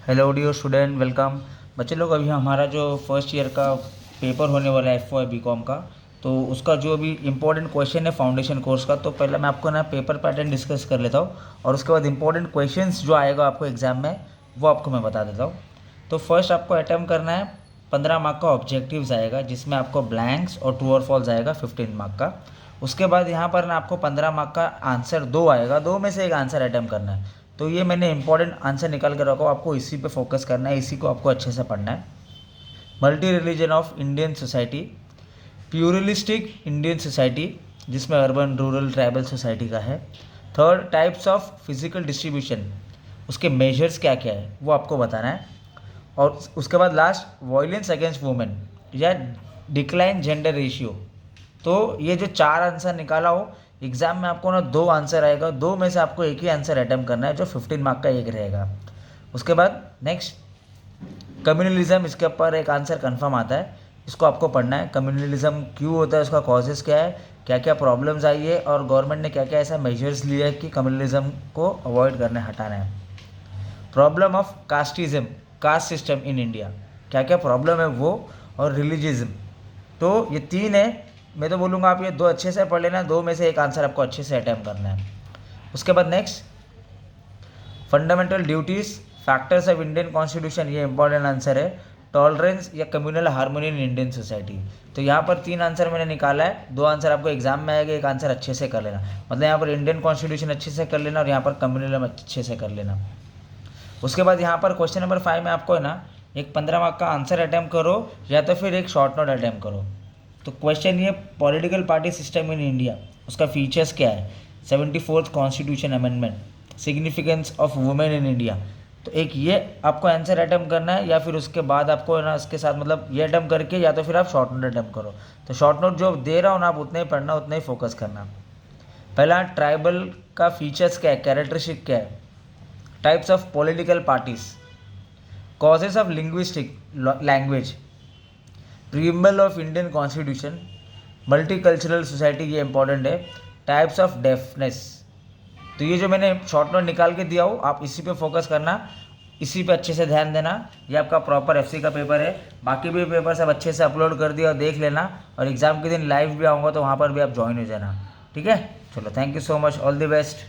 Hello dear student, welcome. बच्चे लोग, अभी हमारा जो फर्स्ट ईयर का पेपर होने वाला है एफ बी कॉम का, तो उसका जो अभी इंपॉर्टेंट क्वेश्चन है फाउंडेशन कोर्स का, तो पहले मैं आपको ना पेपर पैटर्न डिस्कस कर लेता हूँ और उसके बाद इंपॉर्टेंट क्वेश्चंस जो आएगा आपको एग्जाम में वो आपको मैं बता देता हूँ। तो फर्स्ट आपको अटैम्प्ट करना है 15 मार्क का ऑब्जेक्टिव्स आएगा, जिसमें आपको ब्लैंक्स और ट्रू और फॉल्स आएगा 15 मार्क का। उसके बाद यहाँ पर ना आपको 15 मार्क का आंसर दो आएगा, दो में से एक आंसर अटैम्प्ट करना है। तो ये मैंने इंपॉर्टेंट आंसर निकाल कर रखा हूँ, आपको इसी पे फोकस करना है, इसी को आपको अच्छे से पढ़ना है। Multi religion of Indian society, pluralistic Indian society जिसमें अर्बन रूरल ट्राइबल सोसाइटी का है। Third, types of physical distribution, उसके मेजर्स क्या क्या है वो आपको बताना है। और उसके बाद लास्ट, वायलेंस अगेंस्ट वुमेन या डिक्लाइन जेंडर रेशियो। तो ये जो चार आंसर निकाला हो, एग्जाम में आपको ना दो आंसर आएगा, दो में से आपको एक ही आंसर अटेम्प्ट करना है, जो 15 मार्क का एक रहेगा। उसके बाद नेक्स्ट, कम्युनलिज्म, इसके ऊपर एक आंसर कंफर्म आता है, इसको आपको पढ़ना है। कम्युनलिज्म क्यों होता है, उसका कॉजेज़ क्या है, क्या क्या प्रॉब्लम्स आई है और गवर्नमेंट ने क्या क्या ऐसा मेजर्स लिए है कि कम्युनलिज्म को अवॉइड करने हटाना है। Problem of casteism, caste system in India, क्या क्या प्रॉब्लम है वो, और रिलीजिज्म। तो ये तीन है। मैं तो बोलूँगा आप ये दो अच्छे से पढ़ लेना, दो में से एक आंसर आपको अच्छे से अटैम्प्ट करना है। उसके बाद next, fundamental duties, factors of Indian constitution, ये इंपॉर्टेंट आंसर है। टॉलरेंस या communal harmony in Indian society. तो यहाँ पर तीन आंसर मैंने निकाला है, दो आंसर आपको एग्जाम में आएगा, एक आंसर अच्छे से कर लेना। मतलब यहाँ पर इंडियन कॉन्स्टिट्यूशन अच्छे से कर लेना और यहाँ पर कम्युनल अच्छे से कर लेना। उसके बाद यहाँ पर क्वेश्चन नंबर 5 में आपको है ना एक 15 मार्क का आंसर अटैम्प्ट करो या तो फिर एक शॉर्ट नोट अटैम्प्ट करो। तो क्वेश्चन ये, political party system in India, उसका फीचर्स क्या है, 74th constitution amendment, significance of women in India. तो एक ये आपको आंसर अटैम्प्ट करना है, या फिर उसके बाद आपको है ना इसके साथ मतलब ये अटैम्प्ट करके या तो फिर आप शॉर्ट नोट अटैम्प्ट करो। तो शॉर्ट नोट जो दे रहा हो ना आप उतना ही पढ़ना, उतना ही फोकस करना। पहला, ट्राइबल का फीचर्स क्या है, कैरेक्टरिस्टिक क्या है। Types of political parties, causes of linguistic language, preamble of Indian constitution, multicultural society, ये इंपॉर्टेंट है। Types of deafness. तो ये जो मैंने शॉर्ट नोट निकाल के दिया हो, आप इसी पे फोकस करना, इसी पे अच्छे से ध्यान देना। ये आपका प्रॉपर एफसी का पेपर है, बाकी भी पेपर सब अच्छे से अपलोड कर दिया और देख लेना, और एग्जाम के दिन लाइव भी आऊँगा तो वहाँ पर भी आप ज्वाइन हो जाना। ठीक है, चलो, thank you so much, all the best.